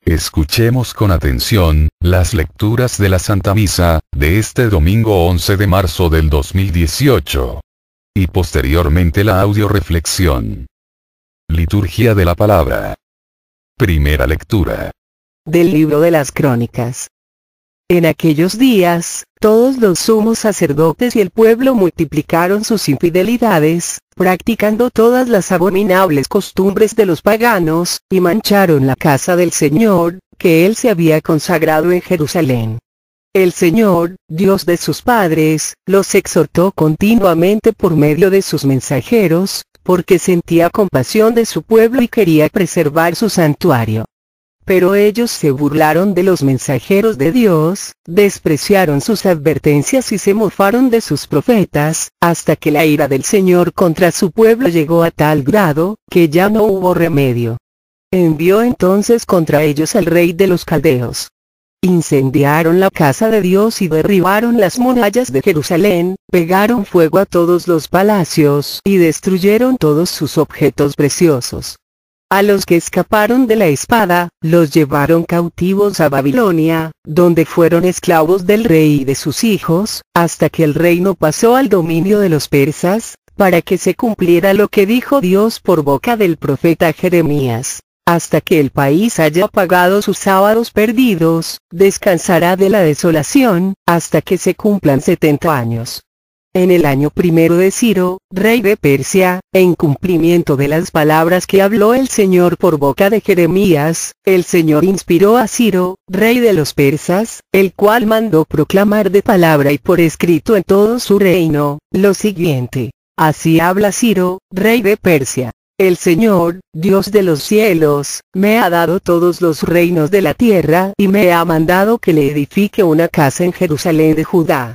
Escuchemos con atención, las lecturas de la Santa Misa, de este domingo 11 de marzo del 2018. Y posteriormente la audioreflexión. Liturgia de la Palabra. Primera lectura. Del libro de las Crónicas. En aquellos días, todos los sumos sacerdotes y el pueblo multiplicaron sus infidelidades, practicando todas las abominables costumbres de los paganos, y mancharon la casa del Señor, que él se había consagrado en Jerusalén. El Señor, Dios de sus padres, los exhortó continuamente por medio de sus mensajeros, porque sentía compasión de su pueblo y quería preservar su santuario. Pero ellos se burlaron de los mensajeros de Dios, despreciaron sus advertencias y se mofaron de sus profetas, hasta que la ira del Señor contra su pueblo llegó a tal grado, que ya no hubo remedio. Envió entonces contra ellos al rey de los caldeos. Incendiaron la casa de Dios y derribaron las murallas de Jerusalén, pegaron fuego a todos los palacios y destruyeron todos sus objetos preciosos. A los que escaparon de la espada, los llevaron cautivos a Babilonia, donde fueron esclavos del rey y de sus hijos, hasta que el reino pasó al dominio de los persas, para que se cumpliera lo que dijo Dios por boca del profeta Jeremías. Hasta que el país haya pagado sus sábados perdidos, descansará de la desolación, hasta que se cumplan 70 años. En el año primero de Ciro, rey de Persia, en cumplimiento de las palabras que habló el Señor por boca de Jeremías, el Señor inspiró a Ciro, rey de los persas, el cual mandó proclamar de palabra y por escrito en todo su reino, lo siguiente: así habla Ciro, rey de Persia. El Señor, Dios de los cielos, me ha dado todos los reinos de la tierra y me ha mandado que le edifique una casa en Jerusalén de Judá.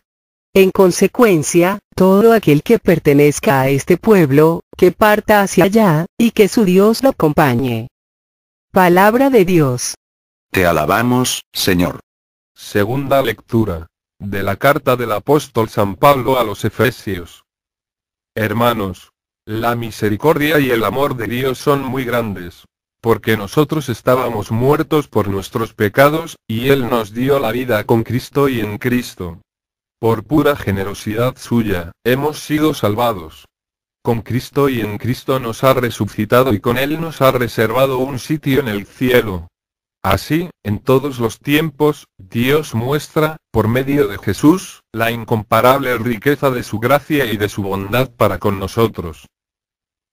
En consecuencia, todo aquel que pertenezca a este pueblo, que parta hacia allá, y que su Dios lo acompañe. Palabra de Dios. Te alabamos, Señor. Segunda lectura. De la carta del apóstol San Pablo a los Efesios. Hermanos, la misericordia y el amor de Dios son muy grandes, porque nosotros estábamos muertos por nuestros pecados, y Él nos dio la vida con Cristo y en Cristo. Por pura generosidad suya, hemos sido salvados. Con Cristo y en Cristo nos ha resucitado y con Él nos ha reservado un sitio en el cielo. Así, en todos los tiempos, Dios muestra, por medio de Jesús, la incomparable riqueza de su gracia y de su bondad para con nosotros.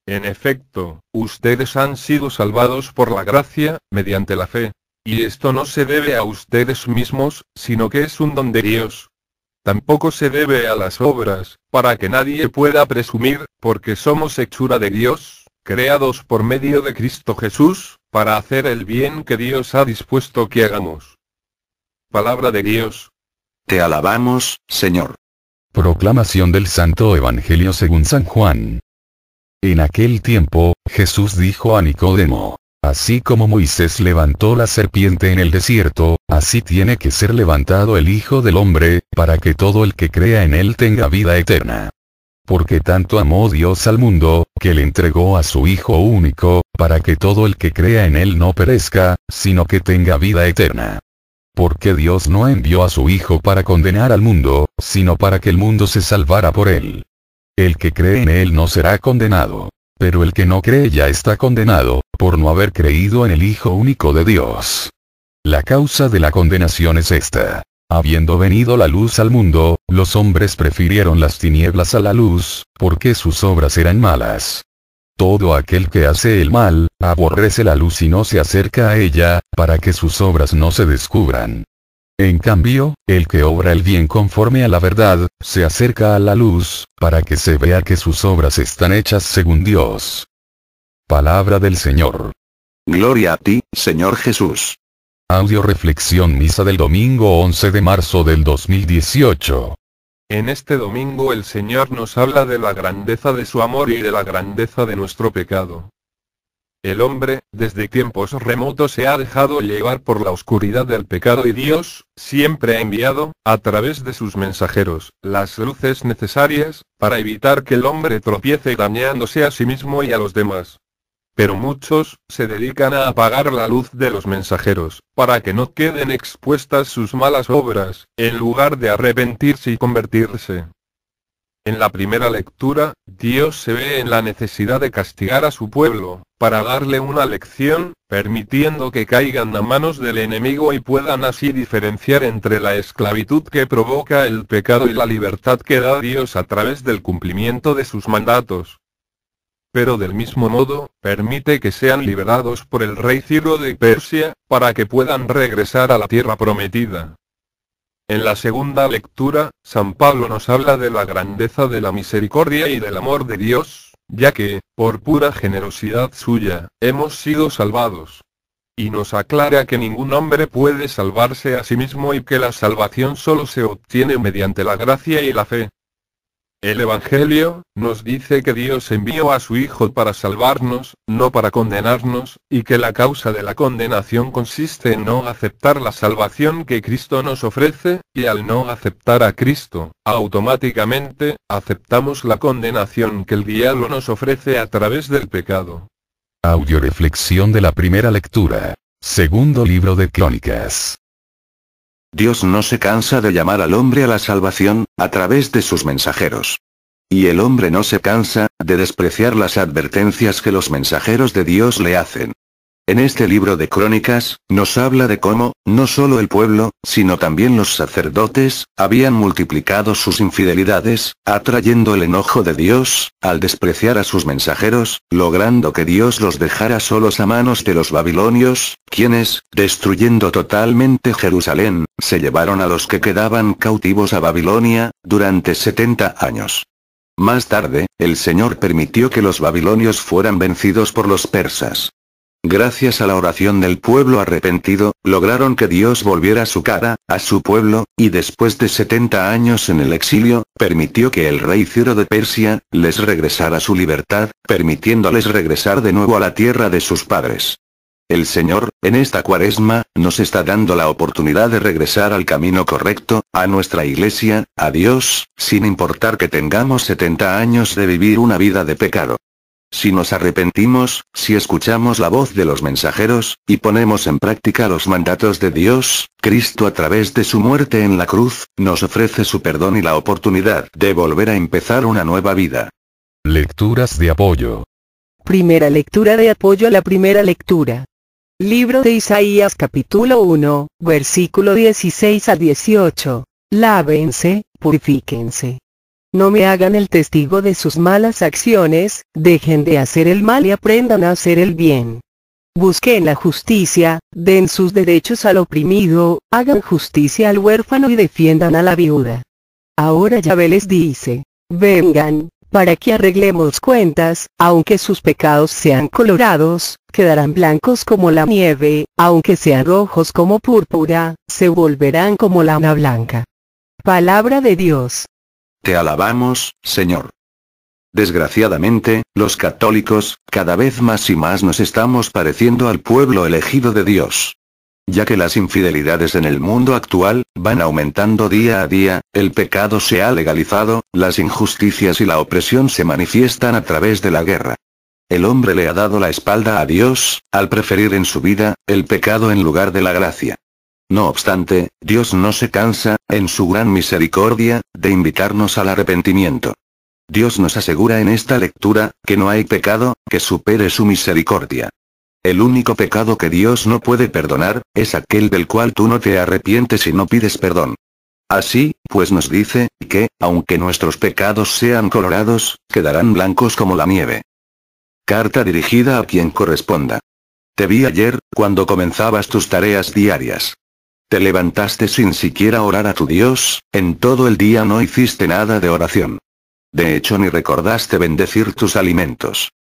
En efecto, ustedes han sido salvados por la gracia, mediante la fe. Y esto no se debe a ustedes mismos, sino que es un don de Dios. Tampoco se debe a las obras, para que nadie pueda presumir, porque somos hechura de Dios, creados por medio de Cristo Jesús, para hacer el bien que Dios ha dispuesto que hagamos. Palabra de Dios. Te alabamos, Señor. Proclamación del Santo Evangelio según San Juan. En aquel tiempo, Jesús dijo a Nicodemo: así como Moisés levantó la serpiente en el desierto, así tiene que ser levantado el Hijo del Hombre, para que todo el que crea en él tenga vida eterna. Porque tanto amó Dios al mundo, que le entregó a su Hijo único, para que todo el que crea en él no perezca, sino que tenga vida eterna. Porque Dios no envió a su Hijo para condenar al mundo, sino para que el mundo se salvara por él. El que cree en él no será condenado. Pero el que no cree ya está condenado, por no haber creído en el Hijo único de Dios. La causa de la condenación es esta: habiendo venido la luz al mundo, los hombres prefirieron las tinieblas a la luz, porque sus obras eran malas. Todo aquel que hace el mal, aborrece la luz y no se acerca a ella, para que sus obras no se descubran. En cambio, el que obra el bien conforme a la verdad, se acerca a la luz, para que se vea que sus obras están hechas según Dios. Palabra del Señor. Gloria a ti, Señor Jesús. Audio reflexión misa del domingo 11 de marzo del 2018. En este domingo el Señor nos habla de la grandeza de su amor y de la grandeza de nuestro pecado. El hombre, desde tiempos remotos se ha dejado llevar por la oscuridad del pecado y Dios, siempre ha enviado, a través de sus mensajeros, las luces necesarias, para evitar que el hombre tropiece dañándose a sí mismo y a los demás. Pero muchos se dedican a apagar la luz de los mensajeros, para que no queden expuestas sus malas obras, en lugar de arrepentirse y convertirse. En la primera lectura, Dios se ve en la necesidad de castigar a su pueblo, para darle una lección, permitiendo que caigan a manos del enemigo y puedan así diferenciar entre la esclavitud que provoca el pecado y la libertad que da Dios a través del cumplimiento de sus mandatos. Pero del mismo modo, permite que sean liberados por el rey Ciro de Persia, para que puedan regresar a la tierra prometida. En la segunda lectura, San Pablo nos habla de la grandeza de la misericordia y del amor de Dios, ya que, por pura generosidad suya, hemos sido salvados. Y nos aclara que ningún hombre puede salvarse a sí mismo y que la salvación solo se obtiene mediante la gracia y la fe. El Evangelio nos dice que Dios envió a su Hijo para salvarnos, no para condenarnos, y que la causa de la condenación consiste en no aceptar la salvación que Cristo nos ofrece, y al no aceptar a Cristo, automáticamente, aceptamos la condenación que el diablo nos ofrece a través del pecado. Audioreflexión de la primera lectura. Segundo libro de Crónicas. Dios no se cansa de llamar al hombre a la salvación, a través de sus mensajeros. Y el hombre no se cansa de despreciar las advertencias que los mensajeros de Dios le hacen. En este libro de Crónicas, nos habla de cómo, no solo el pueblo, sino también los sacerdotes, habían multiplicado sus infidelidades, atrayendo el enojo de Dios, al despreciar a sus mensajeros, logrando que Dios los dejara solos a manos de los babilonios, quienes, destruyendo totalmente Jerusalén, se llevaron a los que quedaban cautivos a Babilonia, durante 70 años. Más tarde, el Señor permitió que los babilonios fueran vencidos por los persas. Gracias a la oración del pueblo arrepentido, lograron que Dios volviera su cara a su pueblo, y después de 70 años en el exilio, permitió que el rey Ciro de Persia les regresara su libertad, permitiéndoles regresar de nuevo a la tierra de sus padres. El Señor, en esta Cuaresma, nos está dando la oportunidad de regresar al camino correcto, a nuestra iglesia, a Dios, sin importar que tengamos 70 años de vivir una vida de pecado. Si nos arrepentimos, si escuchamos la voz de los mensajeros, y ponemos en práctica los mandatos de Dios, Cristo a través de su muerte en la cruz, nos ofrece su perdón y la oportunidad de volver a empezar una nueva vida. Lecturas de apoyo. Primera lectura de apoyo a la primera lectura. Libro de Isaías capítulo 1, versículo 16 a 18. Lávense, purifíquense. No me hagan el testigo de sus malas acciones, dejen de hacer el mal y aprendan a hacer el bien. Busquen la justicia, den sus derechos al oprimido, hagan justicia al huérfano y defiendan a la viuda. Ahora Yahvé les dice, vengan, para que arreglemos cuentas, aunque sus pecados sean colorados, quedarán blancos como la nieve, aunque sean rojos como púrpura, se volverán como lana blanca. Palabra de Dios. Te alabamos, Señor. Desgraciadamente, los católicos, cada vez más y más nos estamos pareciendo al pueblo elegido de Dios. Ya que las infidelidades en el mundo actual, van aumentando día a día, el pecado se ha legalizado, las injusticias y la opresión se manifiestan a través de la guerra. El hombre le ha dado la espalda a Dios, al preferir en su vida, el pecado en lugar de la gracia. No obstante, Dios no se cansa, en su gran misericordia, de invitarnos al arrepentimiento. Dios nos asegura en esta lectura, que no hay pecado, que supere su misericordia. El único pecado que Dios no puede perdonar, es aquel del cual tú no te arrepientes y no pides perdón. Así, pues nos dice, que, aunque nuestros pecados sean colorados, quedarán blancos como la nieve. Carta dirigida a quien corresponda. Te vi ayer, cuando comenzabas tus tareas diarias. Te levantaste sin siquiera orar a tu Dios, en todo el día no hiciste nada de oración. De hecho ni recordaste bendecir tus alimentos.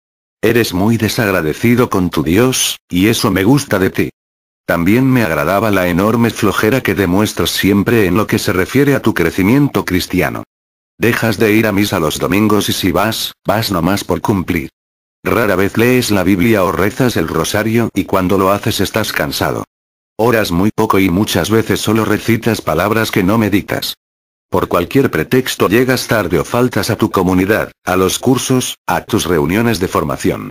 Eres muy desagradecido con tu Dios, y eso me gusta de ti. También me agradaba la enorme flojera que demuestras siempre en lo que se refiere a tu crecimiento cristiano. Dejas de ir a misa los domingos y si vas nomás por cumplir. Rara vez lees la Biblia o rezas el rosario y cuando lo haces estás cansado. Oras muy poco y muchas veces solo recitas palabras que no meditas. Por cualquier pretexto llegas tarde o faltas a tu comunidad, a los cursos, a tus reuniones de formación.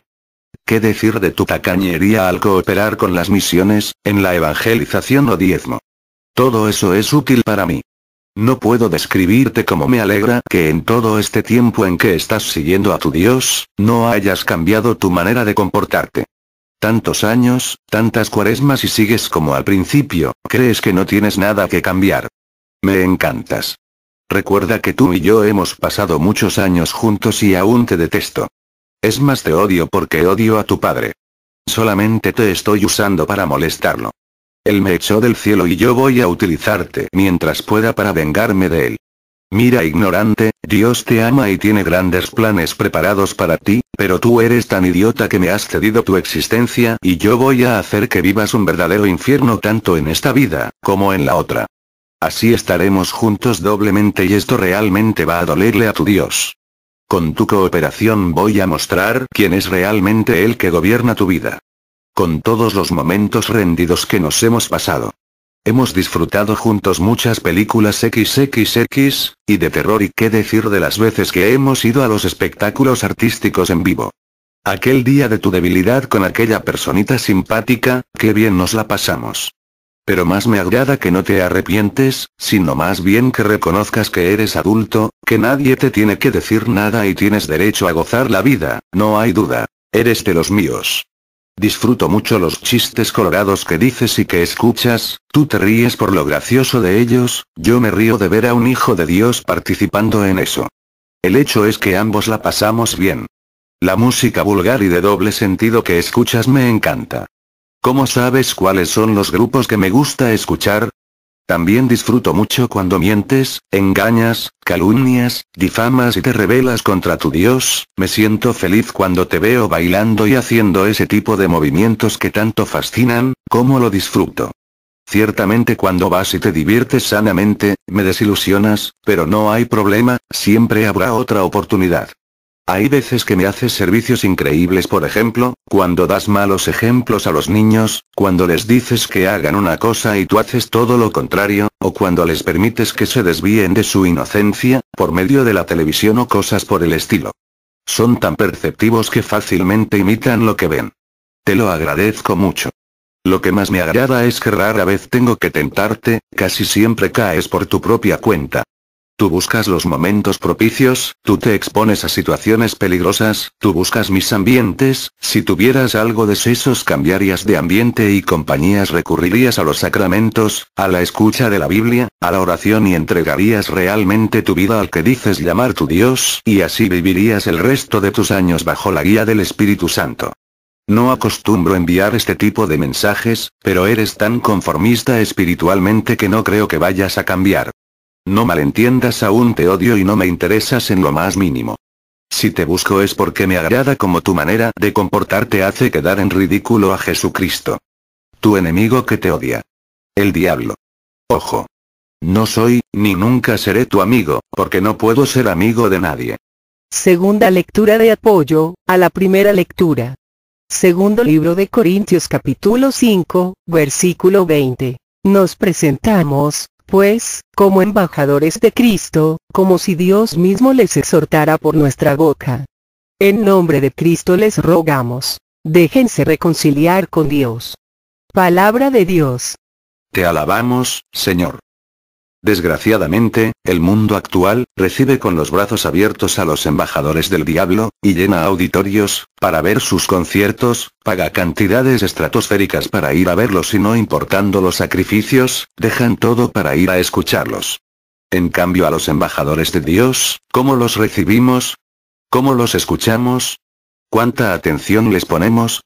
¿Qué decir de tu tacañería al cooperar con las misiones, en la evangelización o diezmo? Todo eso es útil para mí. No puedo describirte cómo me alegra que en todo este tiempo en que estás siguiendo a tu Dios, no hayas cambiado tu manera de comportarte. Tantos años, tantas cuaresmas y sigues como al principio, crees que no tienes nada que cambiar. Me encantas. Recuerda que tú y yo hemos pasado muchos años juntos y aún te detesto. Es más, te odio porque odio a tu padre. Solamente te estoy usando para molestarlo. Él me echó del cielo y yo voy a utilizarte mientras pueda para vengarme de él. Mira, ignorante, Dios te ama y tiene grandes planes preparados para ti, pero tú eres tan idiota que me has cedido tu existencia y yo voy a hacer que vivas un verdadero infierno tanto en esta vida, como en la otra. Así estaremos juntos doblemente y esto realmente va a dolerle a tu Dios. Con tu cooperación voy a mostrar quién es realmente el que gobierna tu vida. Con todos los momentos rendidos que nos hemos pasado. Hemos disfrutado juntos muchas películas XXX, y de terror, y qué decir de las veces que hemos ido a los espectáculos artísticos en vivo. Aquel día de tu debilidad con aquella personita simpática, qué bien nos la pasamos. Pero más me agrada que no te arrepientes, sino más bien que reconozcas que eres adulto, que nadie te tiene que decir nada y tienes derecho a gozar la vida, no hay duda. Eres de los míos. Disfruto mucho los chistes colorados que dices y que escuchas, tú te ríes por lo gracioso de ellos, yo me río de ver a un hijo de Dios participando en eso. El hecho es que ambos la pasamos bien. La música vulgar y de doble sentido que escuchas me encanta. ¿Cómo sabes cuáles son los grupos que me gusta escuchar? También disfruto mucho cuando mientes, engañas, calumnias, difamas y te rebelas contra tu Dios, me siento feliz cuando te veo bailando y haciendo ese tipo de movimientos que tanto fascinan, ¿cómo lo disfruto? Ciertamente cuando vas y te diviertes sanamente, me desilusionas, pero no hay problema, siempre habrá otra oportunidad. Hay veces que me haces servicios increíbles, por ejemplo, cuando das malos ejemplos a los niños, cuando les dices que hagan una cosa y tú haces todo lo contrario, o cuando les permites que se desvíen de su inocencia, por medio de la televisión o cosas por el estilo. Son tan perceptivos que fácilmente imitan lo que ven. Te lo agradezco mucho. Lo que más me agrada es que rara vez tengo que tentarte, casi siempre caes por tu propia cuenta. Tú buscas los momentos propicios, tú te expones a situaciones peligrosas, tú buscas mis ambientes, si tuvieras algo de sesos cambiarías de ambiente y compañías, recurrirías a los sacramentos, a la escucha de la Biblia, a la oración y entregarías realmente tu vida al que dices llamar tu Dios, y así vivirías el resto de tus años bajo la guía del Espíritu Santo. No acostumbro enviar este tipo de mensajes, pero eres tan conformista espiritualmente que no creo que vayas a cambiar. No malentiendas, aún te odio y no me interesas en lo más mínimo. Si te busco es porque me agrada como tu manera de comportarte hace quedar en ridículo a Jesucristo. Tu enemigo que te odia. El diablo. Ojo. No soy, ni nunca seré tu amigo, porque no puedo ser amigo de nadie. Segunda lectura de apoyo a la primera lectura. Segundo libro de Corintios capítulo 5, versículo 20. Nos presentamos, pues, como embajadores de Cristo, como si Dios mismo les exhortara por nuestra boca. En nombre de Cristo les rogamos, déjense reconciliar con Dios. Palabra de Dios. Te alabamos, Señor. Desgraciadamente, el mundo actual recibe con los brazos abiertos a los embajadores del diablo, y llena auditorios para ver sus conciertos, paga cantidades estratosféricas para ir a verlos y no importando los sacrificios, dejan todo para ir a escucharlos. En cambio, a los embajadores de Dios, ¿cómo los recibimos? ¿Cómo los escuchamos? ¿Cuánta atención les ponemos?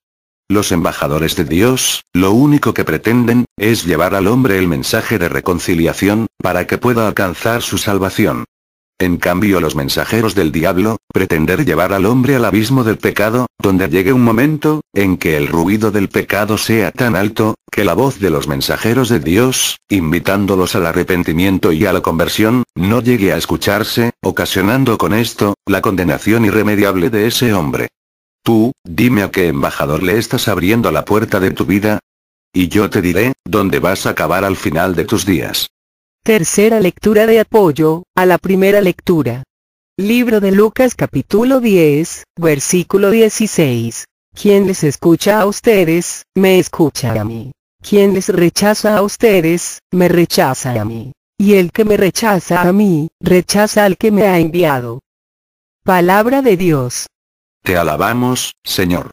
Los embajadores de Dios, lo único que pretenden, es llevar al hombre el mensaje de reconciliación, para que pueda alcanzar su salvación. En cambio, los mensajeros del diablo, pretender llevar al hombre al abismo del pecado, donde llegue un momento, en que el ruido del pecado sea tan alto, que la voz de los mensajeros de Dios, invitándolos al arrepentimiento y a la conversión, no llegue a escucharse, ocasionando con esto, la condenación irremediable de ese hombre. Tú, dime a qué embajador le estás abriendo la puerta de tu vida. Y yo te diré, dónde vas a acabar al final de tus días. Tercera lectura de apoyo a la primera lectura. Libro de Lucas capítulo 10, versículo 16. Quien les escucha a ustedes, me escucha a mí. Quien les rechaza a ustedes, me rechaza a mí. Y el que me rechaza a mí, rechaza al que me ha enviado. Palabra de Dios. Te alabamos, Señor.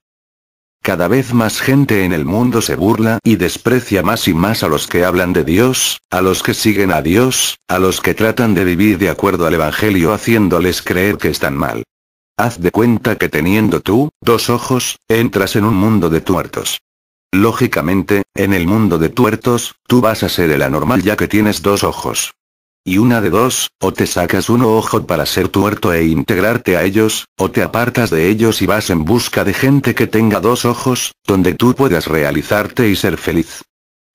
Cada vez más gente en el mundo se burla y desprecia más y más a los que hablan de Dios, a los que siguen a Dios, a los que tratan de vivir de acuerdo al Evangelio haciéndoles creer que están mal. Haz de cuenta que teniendo tú, 2 ojos, entras en un mundo de tuertos. Lógicamente, en el mundo de tuertos, tú vas a ser el anormal ya que tienes 2 ojos. Y una de dos, o te sacas un ojo para ser tuerto e integrarte a ellos, o te apartas de ellos y vas en busca de gente que tenga 2 ojos, donde tú puedas realizarte y ser feliz.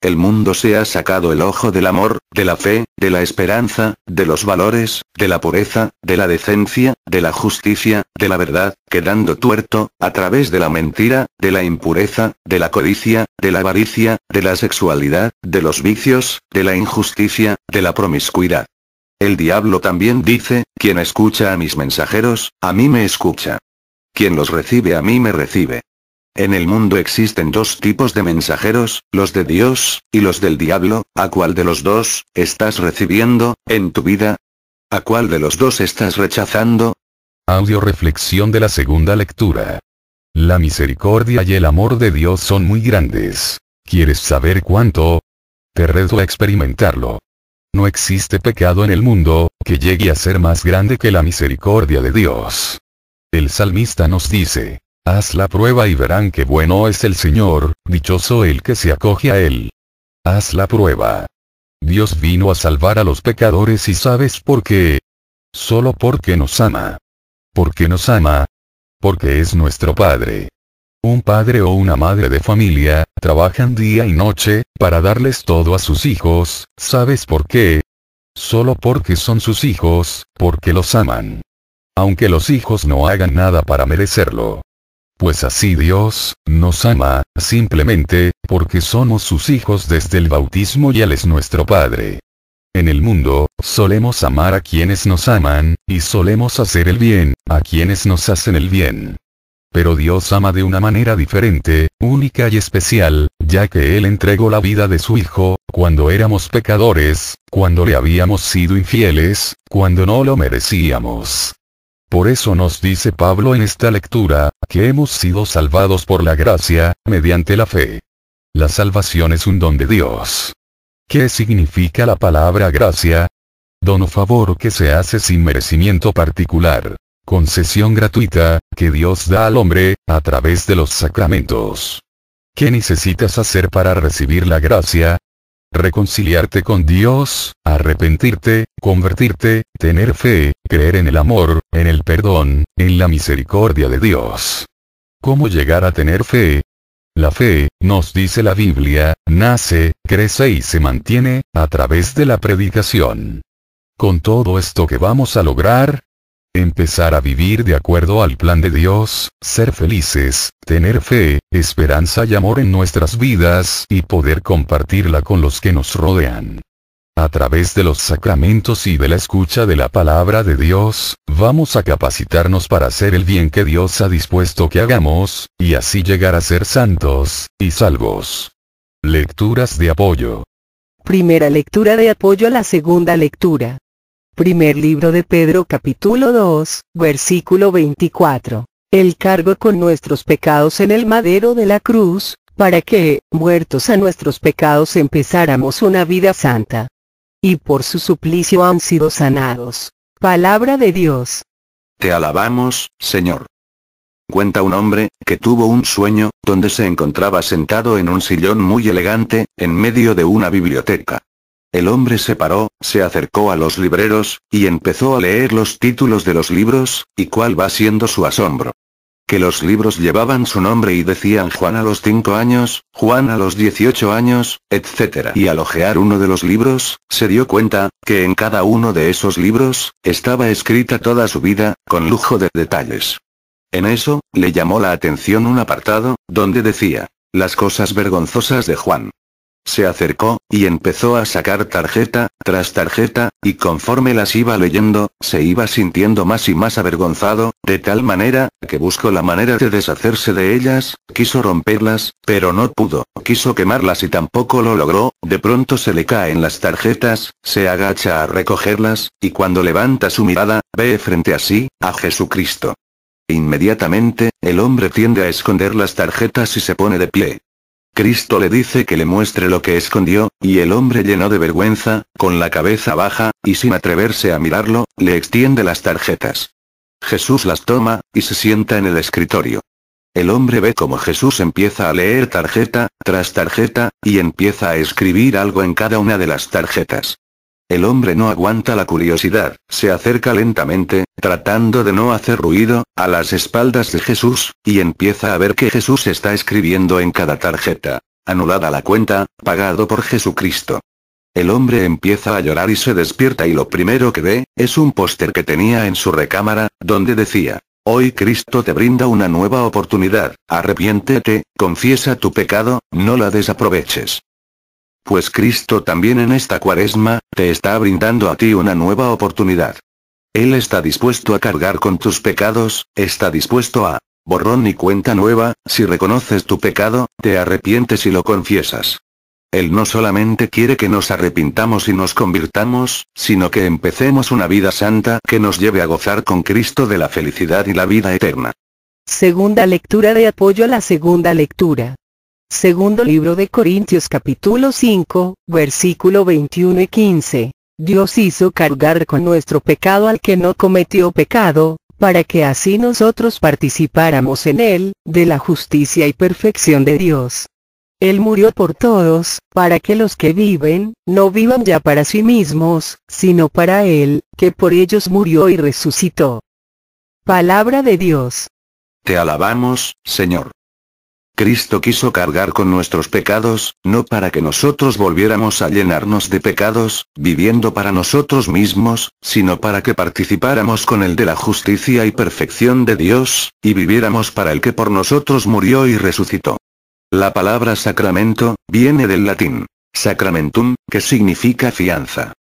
El mundo se ha sacado el ojo del amor, de la fe, de la esperanza, de los valores, de la pureza, de la decencia, de la justicia, de la verdad, quedando tuerto, a través de la mentira, de la impureza, de la codicia, de la avaricia, de la sexualidad, de los vicios, de la injusticia, de la promiscuidad. El diablo también dice, quien escucha a mis mensajeros, a mí me escucha. Quien los recibe a mí me recibe. En el mundo existen 2 tipos de mensajeros, los de Dios, y los del diablo. ¿A cuál de los 2 estás recibiendo, en tu vida? ¿A cuál de los 2 estás rechazando? Audio reflexión de la segunda lectura. La misericordia y el amor de Dios son muy grandes. ¿Quieres saber cuánto? Te reto a experimentarlo. No existe pecado en el mundo, que llegue a ser más grande que la misericordia de Dios. El salmista nos dice, haz la prueba y verán qué bueno es el Señor, dichoso el que se acoge a Él. Haz la prueba. Dios vino a salvar a los pecadores y ¿sabes por qué? Solo porque nos ama. ¿Por qué nos ama? Porque es nuestro Padre. Un padre o una madre de familia, trabajan día y noche, para darles todo a sus hijos, ¿sabes por qué? Solo porque son sus hijos, porque los aman. Aunque los hijos no hagan nada para merecerlo. Pues así Dios, nos ama, simplemente, porque somos sus hijos desde el bautismo y Él es nuestro Padre. En el mundo, solemos amar a quienes nos aman, y solemos hacer el bien, a quienes nos hacen el bien. Pero Dios ama de una manera diferente, única y especial, ya que Él entregó la vida de su Hijo, cuando éramos pecadores, cuando le habíamos sido infieles, cuando no lo merecíamos. Por eso nos dice Pablo en esta lectura, que hemos sido salvados por la gracia, mediante la fe. La salvación es un don de Dios. ¿Qué significa la palabra gracia? Don o favor que se hace sin merecimiento particular. Concesión gratuita, que Dios da al hombre, a través de los sacramentos. ¿Qué necesitas hacer para recibir la gracia? Reconciliarte con Dios, arrepentirte, convertirte, tener fe, creer en el amor, en el perdón, en la misericordia de Dios. ¿Cómo llegar a tener fe? La fe, nos dice la Biblia, nace, crece y se mantiene, a través de la predicación. Con todo esto que vamos a lograr, empezar a vivir de acuerdo al plan de Dios, ser felices, tener fe, esperanza y amor en nuestras vidas y poder compartirla con los que nos rodean. A través de los sacramentos y de la escucha de la palabra de Dios, vamos a capacitarnos para hacer el bien que Dios ha dispuesto que hagamos, y así llegar a ser santos y salvos. Lecturas de apoyo. Primera lectura de apoyo a la segunda lectura. Primer libro de Pedro capítulo 2, versículo 24. El cargo con nuestros pecados en el madero de la cruz, para que, muertos a nuestros pecados empezáramos una vida santa. Y por su suplicio han sido sanados. Palabra de Dios. Te alabamos, Señor. Cuenta un hombre, que tuvo un sueño, donde se encontraba sentado en un sillón muy elegante, en medio de una biblioteca. El hombre se paró, se acercó a los libreros, y empezó a leer los títulos de los libros, y cuál va siendo su asombro. Que los libros llevaban su nombre y decían Juan a los 5 años, Juan a los 18 años, etc. Y al hojear uno de los libros, se dio cuenta, que en cada uno de esos libros, estaba escrita toda su vida, con lujo de detalles. En eso, le llamó la atención un apartado, donde decía, las cosas vergonzosas de Juan. Se acercó, y empezó a sacar tarjeta, tras tarjeta, y conforme las iba leyendo, se iba sintiendo más y más avergonzado, de tal manera, que buscó la manera de deshacerse de ellas, quiso romperlas, pero no pudo, quiso quemarlas y tampoco lo logró, de pronto se le caen las tarjetas, se agacha a recogerlas, y cuando levanta su mirada, ve frente a sí, a Jesucristo. Inmediatamente, el hombre tiende a esconder las tarjetas y se pone de pie. Cristo le dice que le muestre lo que escondió, y el hombre lleno de vergüenza, con la cabeza baja, y sin atreverse a mirarlo, le extiende las tarjetas. Jesús las toma, y se sienta en el escritorio. El hombre ve cómo Jesús empieza a leer tarjeta, tras tarjeta, y empieza a escribir algo en cada una de las tarjetas. El hombre no aguanta la curiosidad, se acerca lentamente, tratando de no hacer ruido, a las espaldas de Jesús, y empieza a ver que Jesús está escribiendo en cada tarjeta: anulada la cuenta, pagado por Jesucristo. El hombre empieza a llorar y se despierta y lo primero que ve, es un póster que tenía en su recámara, donde decía: hoy Cristo te brinda una nueva oportunidad, arrepiéntete, confiesa tu pecado, no la desaproveches. Pues Cristo también en esta Cuaresma, te está brindando a ti una nueva oportunidad. Él está dispuesto a cargar con tus pecados, está dispuesto a borrón y cuenta nueva, si reconoces tu pecado, te arrepientes y lo confiesas. Él no solamente quiere que nos arrepintamos y nos convirtamos, sino que empecemos una vida santa que nos lleve a gozar con Cristo de la felicidad y la vida eterna. Segunda lectura de apoyo a la segunda lectura. Segundo libro de Corintios capítulo 5, versículo 21 y 15. Dios hizo cargar con nuestro pecado al que no cometió pecado, para que así nosotros participáramos en él, de la justicia y perfección de Dios. Él murió por todos, para que los que viven, no vivan ya para sí mismos, sino para Él, que por ellos murió y resucitó. Palabra de Dios. Te alabamos, Señor. Cristo quiso cargar con nuestros pecados, no para que nosotros volviéramos a llenarnos de pecados, viviendo para nosotros mismos, sino para que participáramos con Él de la justicia y perfección de Dios, y viviéramos para el que por nosotros murió y resucitó. La palabra sacramento, viene del latín sacramentum, que significa fianza.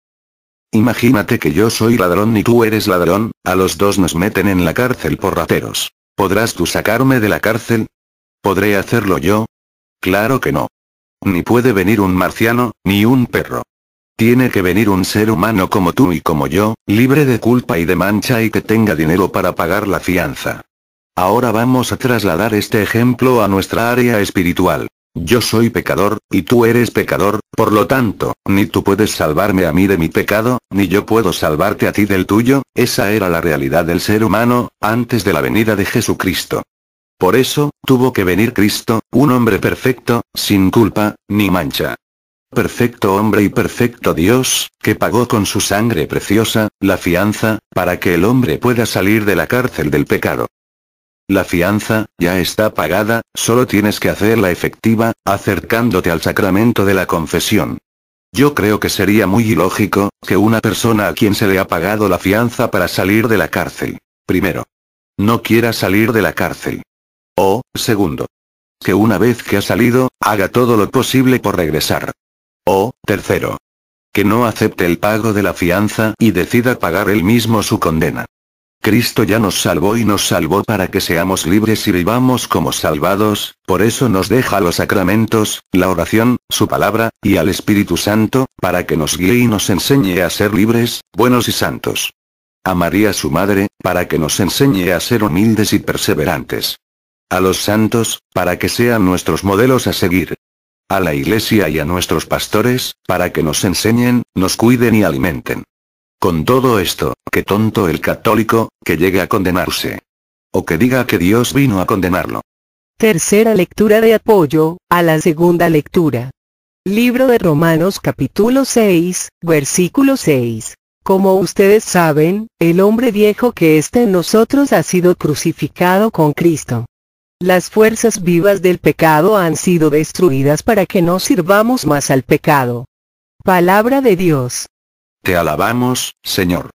Imagínate que yo soy ladrón y tú eres ladrón, a los dos nos meten en la cárcel por rateros. ¿Podrás tú sacarme de la cárcel? ¿Podré hacerlo yo? Claro que no. Ni puede venir un marciano, ni un perro. Tiene que venir un ser humano como tú y como yo, libre de culpa y de mancha y que tenga dinero para pagar la fianza. Ahora vamos a trasladar este ejemplo a nuestra área espiritual. Yo soy pecador, y tú eres pecador, por lo tanto, ni tú puedes salvarme a mí de mi pecado, ni yo puedo salvarte a ti del tuyo. Esa era la realidad del ser humano, antes de la venida de Jesucristo. Por eso, tuvo que venir Cristo, un hombre perfecto, sin culpa, ni mancha. Perfecto hombre y perfecto Dios, que pagó con su sangre preciosa, la fianza, para que el hombre pueda salir de la cárcel del pecado. La fianza, ya está pagada, solo tienes que hacerla efectiva, acercándote al sacramento de la confesión. Yo creo que sería muy ilógico, que una persona a quien se le ha pagado la fianza para salir de la cárcel, primero, no quiera salir de la cárcel. O, segundo, que una vez que ha salido, haga todo lo posible por regresar. O, tercero, que no acepte el pago de la fianza y decida pagar él mismo su condena. Cristo ya nos salvó y nos salvó para que seamos libres y vivamos como salvados, por eso nos deja los sacramentos, la oración, su palabra, y al Espíritu Santo, para que nos guíe y nos enseñe a ser libres, buenos y santos. A María su madre, para que nos enseñe a ser humildes y perseverantes. A los santos, para que sean nuestros modelos a seguir. A la Iglesia y a nuestros pastores, para que nos enseñen, nos cuiden y alimenten. Con todo esto, qué tonto el católico, que llegue a condenarse. O que diga que Dios vino a condenarlo. Tercera lectura de apoyo a la segunda lectura. Libro de Romanos capítulo 6, versículo 6. Como ustedes saben, el hombre viejo que está en nosotros ha sido crucificado con Cristo. Las fuerzas vivas del pecado han sido destruidas para que no sirvamos más al pecado. Palabra de Dios. Te alabamos, Señor.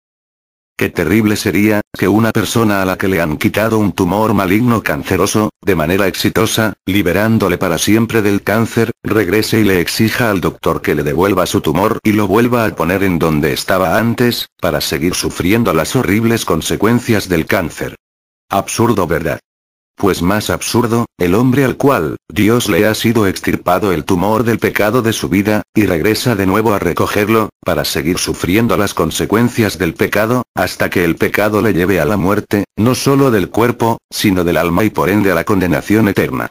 Qué terrible sería, que una persona a la que le han quitado un tumor maligno canceroso, de manera exitosa, liberándole para siempre del cáncer, regrese y le exija al doctor que le devuelva su tumor y lo vuelva a poner en donde estaba antes, para seguir sufriendo las horribles consecuencias del cáncer. Absurdo, ¿verdad? Pues más absurdo, el hombre al cual Dios le ha sido extirpado el tumor del pecado de su vida, y regresa de nuevo a recogerlo, para seguir sufriendo las consecuencias del pecado, hasta que el pecado le lleve a la muerte, no solo del cuerpo, sino del alma y por ende a la condenación eterna.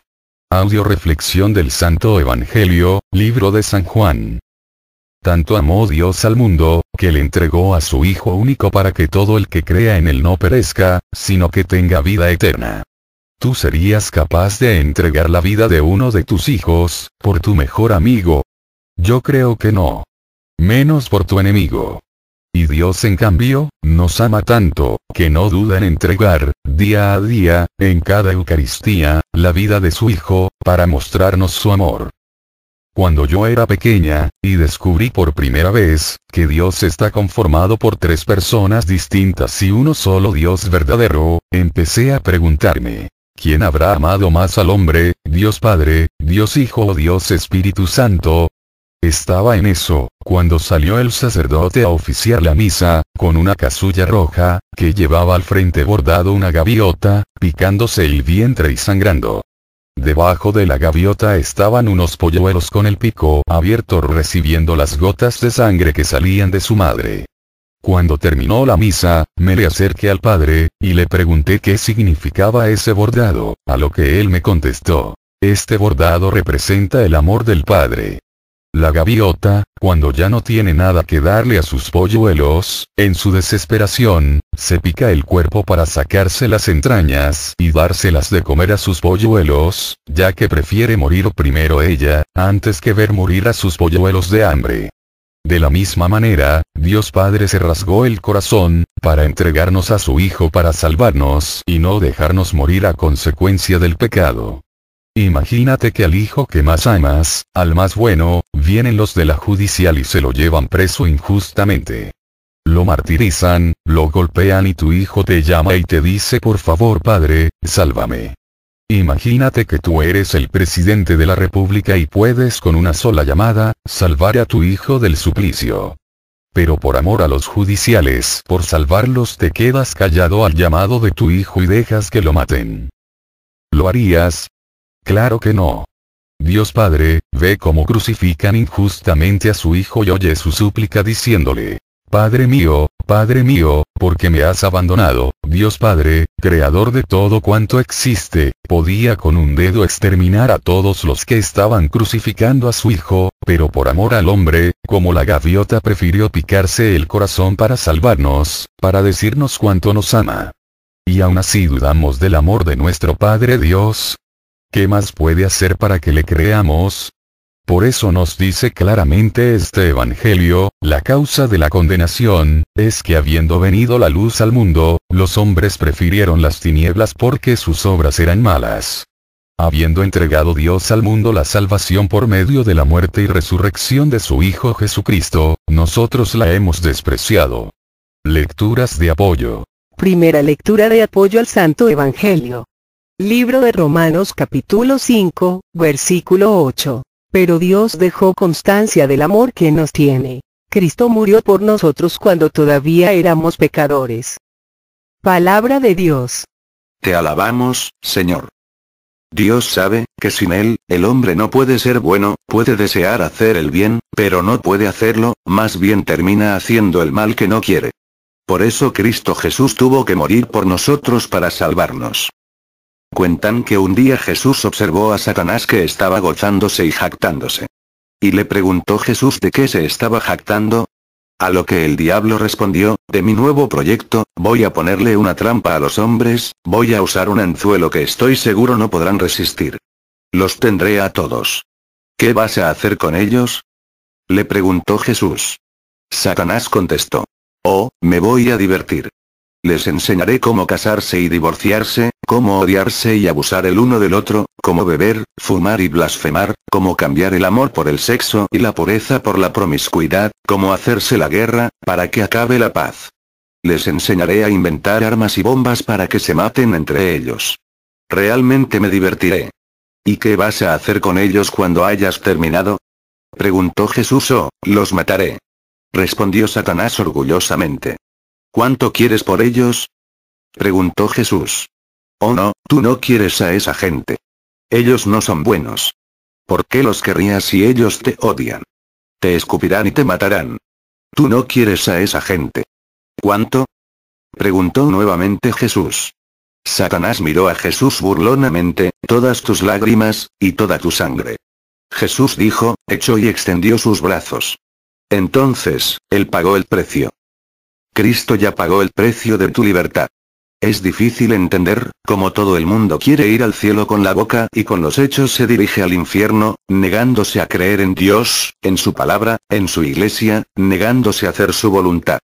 Audio reflexión del Santo Evangelio, libro de San Juan. Tanto amó Dios al mundo, que le entregó a su Hijo único para que todo el que crea en él no perezca, sino que tenga vida eterna. ¿Tú serías capaz de entregar la vida de uno de tus hijos, por tu mejor amigo? Yo creo que no. Menos por tu enemigo. Y Dios en cambio, nos ama tanto, que no duda en entregar, día a día, en cada Eucaristía, la vida de su Hijo, para mostrarnos su amor. Cuando yo era pequeña, y descubrí por primera vez, que Dios está conformado por tres personas distintas y uno solo Dios verdadero, empecé a preguntarme, ¿quién habrá amado más al hombre, Dios Padre, Dios Hijo o Dios Espíritu Santo? Estaba en eso, cuando salió el sacerdote a oficiar la misa, con una casulla roja, que llevaba al frente bordado una gaviota, picándose el vientre y sangrando. Debajo de la gaviota estaban unos polluelos con el pico abierto recibiendo las gotas de sangre que salían de su madre. Cuando terminó la misa, me le acerqué al padre, y le pregunté qué significaba ese bordado, a lo que él me contestó: este bordado representa el amor del Padre. La gaviota, cuando ya no tiene nada que darle a sus polluelos, en su desesperación, se pica el cuerpo para sacarse las entrañas y dárselas de comer a sus polluelos, ya que prefiere morir primero ella, antes que ver morir a sus polluelos de hambre. De la misma manera, Dios Padre se rasgó el corazón, para entregarnos a su Hijo para salvarnos y no dejarnos morir a consecuencia del pecado. Imagínate que al hijo que más amas, al más bueno, vienen los de la judicial y se lo llevan preso injustamente. Lo martirizan, lo golpean y tu hijo te llama y te dice: por favor Padre, sálvame. Imagínate que tú eres el presidente de la República y puedes con una sola llamada, salvar a tu hijo del suplicio. Pero por amor a los judiciales, por salvarlos te quedas callado al llamado de tu hijo y dejas que lo maten. ¿Lo harías? Claro que no. Dios Padre, ve cómo crucifican injustamente a su hijo y oye su súplica diciéndole: Padre mío, ¿por qué me has abandonado? Dios Padre, creador de todo cuanto existe, podía con un dedo exterminar a todos los que estaban crucificando a su hijo, pero por amor al hombre, como la gaviota prefirió picarse el corazón para salvarnos, para decirnos cuánto nos ama. Y aún así dudamos del amor de nuestro Padre Dios. ¿Qué más puede hacer para que le creamos? Por eso nos dice claramente este Evangelio: la causa de la condenación, es que habiendo venido la luz al mundo, los hombres prefirieron las tinieblas porque sus obras eran malas. Habiendo entregado Dios al mundo la salvación por medio de la muerte y resurrección de su Hijo Jesucristo, nosotros la hemos despreciado. Lecturas de apoyo. Primera lectura de apoyo al Santo Evangelio. Libro de Romanos capítulo 5, versículo 8. Pero Dios dejó constancia del amor que nos tiene. Cristo murió por nosotros cuando todavía éramos pecadores. Palabra de Dios. Te alabamos, Señor. Dios sabe, que sin Él, el hombre no puede ser bueno, puede desear hacer el bien, pero no puede hacerlo, más bien termina haciendo el mal que no quiere. Por eso Cristo Jesús tuvo que morir por nosotros para salvarnos. Cuentan que un día Jesús observó a Satanás que estaba gozándose y jactándose. Y le preguntó Jesús de qué se estaba jactando. A lo que el diablo respondió: de mi nuevo proyecto, voy a ponerle una trampa a los hombres, voy a usar un anzuelo que estoy seguro no podrán resistir. Los tendré a todos. ¿Qué vas a hacer con ellos? Le preguntó Jesús. Satanás contestó: oh, me voy a divertir. Les enseñaré cómo casarse y divorciarse, cómo odiarse y abusar el uno del otro, cómo beber, fumar y blasfemar, cómo cambiar el amor por el sexo y la pureza por la promiscuidad, cómo hacerse la guerra, para que acabe la paz. Les enseñaré a inventar armas y bombas para que se maten entre ellos. Realmente me divertiré. ¿Y qué vas a hacer con ellos cuando hayas terminado? Preguntó Jesús. Oh, los mataré. Respondió Satanás orgullosamente. ¿Cuánto quieres por ellos? Preguntó Jesús. Oh no, tú no quieres a esa gente. Ellos no son buenos. ¿Por qué los querrías si ellos te odian? Te escupirán y te matarán. Tú no quieres a esa gente. ¿Cuánto? Preguntó nuevamente Jesús. Satanás miró a Jesús burlonamente, todas tus lágrimas, y toda tu sangre. Jesús dijo, echó y extendió sus brazos. Entonces, él pagó el precio. Cristo ya pagó el precio de tu libertad. Es difícil entender, cómo todo el mundo quiere ir al cielo con la boca y con los hechos se dirige al infierno, negándose a creer en Dios, en su palabra, en su iglesia, negándose a hacer su voluntad.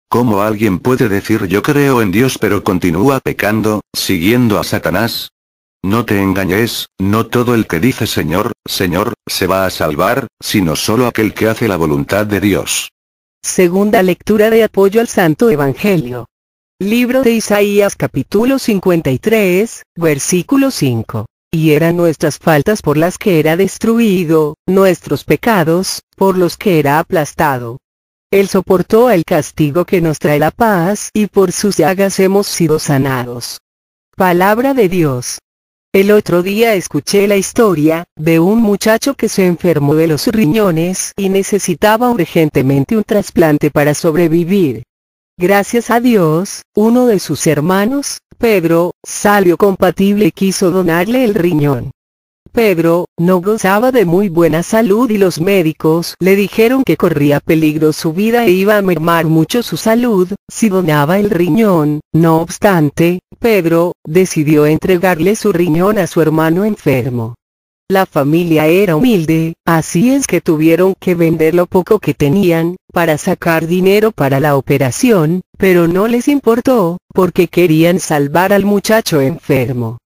¿Cómo alguien puede decir yo creo en Dios pero continúa pecando, siguiendo a Satanás? No te engañes, no todo el que dice Señor, Señor, se va a salvar, sino solo aquel que hace la voluntad de Dios. Segunda lectura de apoyo al Santo Evangelio. Libro de Isaías capítulo 53, versículo 5. Y eran nuestras faltas por las que era destruido, nuestros pecados, por los que era aplastado. Él soportó el castigo que nos trae la paz, y por sus llagas hemos sido sanados. Palabra de Dios. El otro día escuché la historia de un muchacho que se enfermó de los riñones y necesitaba urgentemente un trasplante para sobrevivir. Gracias a Dios, uno de sus hermanos, Pedro, salió compatible y quiso donarle el riñón. Pedro no gozaba de muy buena salud y los médicos le dijeron que corría peligro su vida e iba a mermar mucho su salud si donaba el riñón. No obstante, Pedro decidió entregarle su riñón a su hermano enfermo. La familia era humilde, así es que tuvieron que vender lo poco que tenían, para sacar dinero para la operación, pero no les importó, porque querían salvar al muchacho enfermo.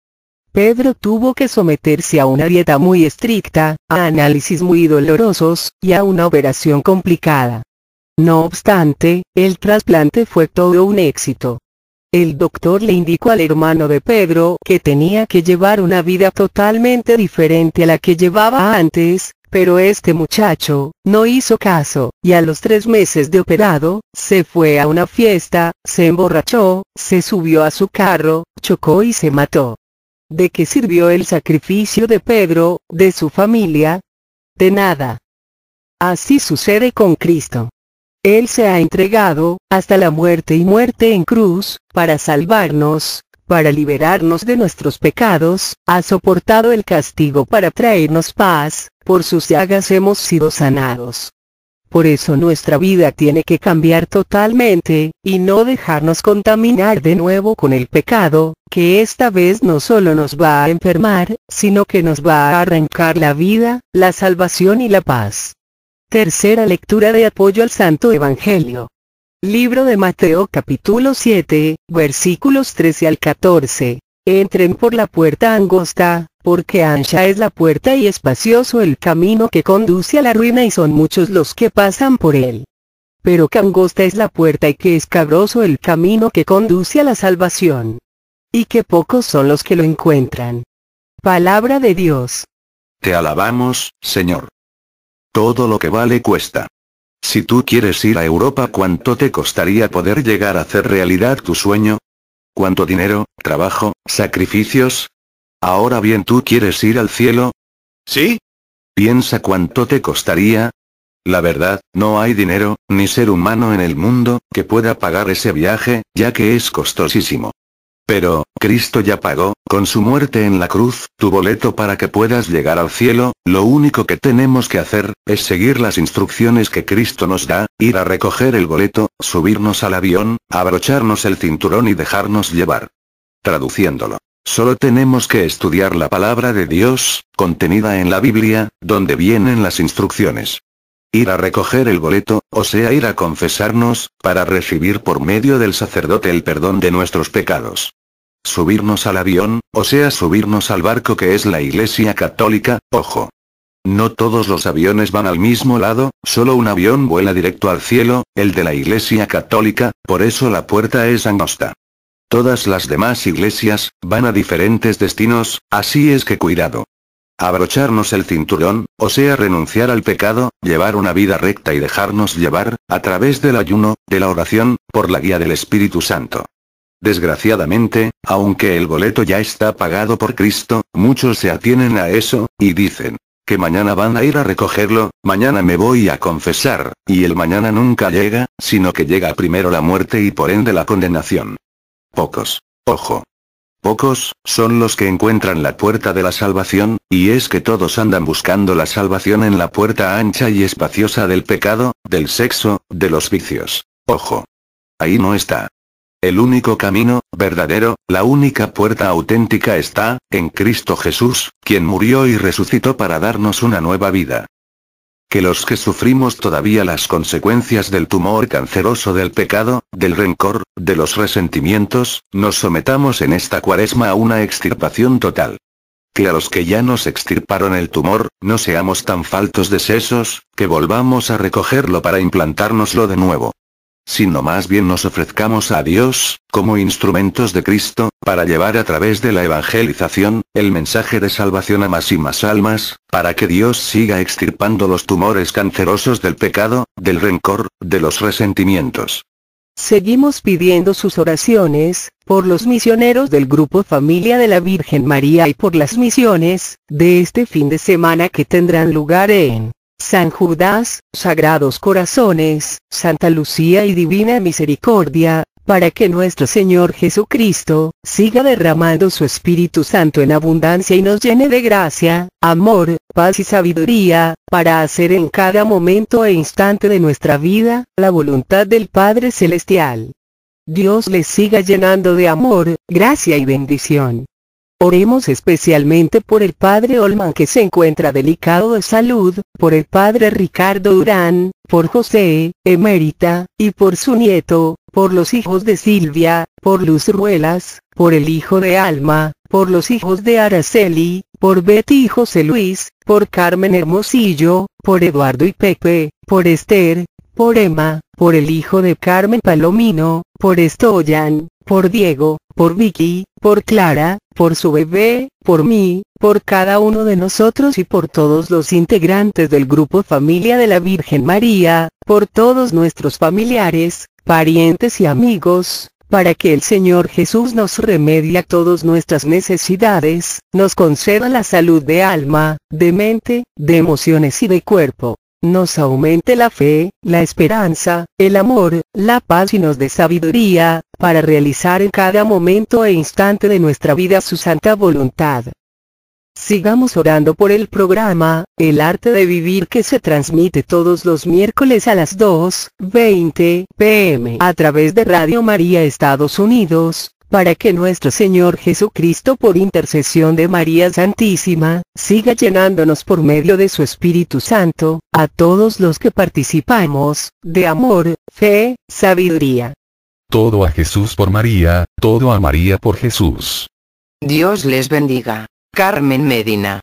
Pedro tuvo que someterse a una dieta muy estricta, a análisis muy dolorosos, y a una operación complicada. No obstante, el trasplante fue todo un éxito. El doctor le indicó al hermano de Pedro que tenía que llevar una vida totalmente diferente a la que llevaba antes, pero este muchacho no hizo caso, y a los 3 meses de operado, se fue a una fiesta, se emborrachó, se subió a su carro, chocó y se mató. ¿De qué sirvió el sacrificio de Pedro, de su familia? De nada. Así sucede con Cristo. Él se ha entregado, hasta la muerte y muerte en cruz, para salvarnos, para liberarnos de nuestros pecados, ha soportado el castigo para traernos paz, por sus llagas hemos sido sanados. Por eso nuestra vida tiene que cambiar totalmente, y no dejarnos contaminar de nuevo con el pecado, que esta vez no solo nos va a enfermar, sino que nos va a arrancar la vida, la salvación y la paz. Tercera lectura de apoyo al Santo Evangelio. Libro de Mateo capítulo 7, versículos 13 al 14. Entren por la puerta angosta, porque ancha es la puerta y espacioso el camino que conduce a la ruina y son muchos los que pasan por él. Pero que angosta es la puerta y que escabroso el camino que conduce a la salvación. Y que pocos son los que lo encuentran. Palabra de Dios. Te alabamos, Señor. Todo lo que vale cuesta. Si tú quieres ir a Europa, ¿cuánto te costaría poder llegar a hacer realidad tu sueño? ¿Cuánto dinero, trabajo, sacrificios? Ahora bien, ¿tú quieres ir al cielo? ¿Sí? Piensa cuánto te costaría. La verdad, no hay dinero, ni ser humano en el mundo, que pueda pagar ese viaje, ya que es costosísimo. Pero, Cristo ya pagó, con su muerte en la cruz, tu boleto para que puedas llegar al cielo. Lo único que tenemos que hacer, es seguir las instrucciones que Cristo nos da, ir a recoger el boleto, subirnos al avión, abrocharnos el cinturón y dejarnos llevar. Traduciéndolo. Solo tenemos que estudiar la palabra de Dios, contenida en la Biblia, donde vienen las instrucciones. Ir a recoger el boleto, o sea ir a confesarnos, para recibir por medio del sacerdote el perdón de nuestros pecados. Subirnos al avión, o sea subirnos al barco que es la Iglesia Católica, ojo. No todos los aviones van al mismo lado, solo un avión vuela directo al cielo, el de la Iglesia Católica, por eso la puerta es angosta. Todas las demás iglesias van a diferentes destinos, así es que cuidado. Abrocharnos el cinturón, o sea renunciar al pecado, llevar una vida recta y dejarnos llevar, a través del ayuno, de la oración, por la guía del Espíritu Santo. Desgraciadamente, aunque el boleto ya está pagado por Cristo, muchos se atienen a eso, y dicen, que mañana van a ir a recogerlo, mañana me voy a confesar, y el mañana nunca llega, sino que llega primero la muerte y por ende la condenación. Pocos, ojo. Pocos, son los que encuentran la puerta de la salvación, y es que todos andan buscando la salvación en la puerta ancha y espaciosa del pecado, del sexo, de los vicios. Ojo. Ahí no está. El único camino, verdadero, la única puerta auténtica está, en Cristo Jesús, quien murió y resucitó para darnos una nueva vida. Que los que sufrimos todavía las consecuencias del tumor canceroso del pecado, del rencor, de los resentimientos, nos sometamos en esta cuaresma a una extirpación total. Que a los que ya nos extirparon el tumor, no seamos tan faltos de sesos, que volvamos a recogerlo para implantárnoslo de nuevo. Sino más bien nos ofrezcamos a Dios, como instrumentos de Cristo, para llevar a través de la evangelización, el mensaje de salvación a más y más almas, para que Dios siga extirpando los tumores cancerosos del pecado, del rencor, de los resentimientos. Seguimos pidiendo sus oraciones, por los misioneros del Grupo Familia de la Virgen María y por las misiones, de este fin de semana que tendrán lugar en San Judas, Sagrados Corazones, Santa Lucía y Divina Misericordia, para que nuestro Señor Jesucristo, siga derramando su Espíritu Santo en abundancia y nos llene de gracia, amor, paz y sabiduría, para hacer en cada momento e instante de nuestra vida, la voluntad del Padre Celestial. Dios les siga llenando de amor, gracia y bendición. Oremos especialmente por el Padre Olman que se encuentra delicado de salud, por el Padre Ricardo Durán, por José, emérita, y por su nieto, por los hijos de Silvia, por Luz Ruelas, por el hijo de Alma, por los hijos de Araceli, por Betty y José Luis, por Carmen Hermosillo, por Eduardo y Pepe, por Esther, por Emma, por el hijo de Carmen Palomino, por Estoyan, por Diego, por Vicky, por Clara, por su bebé, por mí, por cada uno de nosotros y por todos los integrantes del Grupo Familia de la Virgen María, por todos nuestros familiares, parientes y amigos, para que el Señor Jesús nos remedie a todas nuestras necesidades, nos conceda la salud de alma, de mente, de emociones y de cuerpo. Nos aumente la fe, la esperanza, el amor, la paz y nos dé sabiduría, para realizar en cada momento e instante de nuestra vida su santa voluntad. Sigamos orando por el programa, El Arte de Vivir que se transmite todos los miércoles a las 2:20 p.m. a través de Radio María Estados Unidos, para que nuestro Señor Jesucristo por intercesión de María Santísima, siga llenándonos por medio de su Espíritu Santo, a todos los que participamos, de amor, fe, sabiduría. Todo a Jesús por María, todo a María por Jesús. Dios les bendiga. Carmen Medina.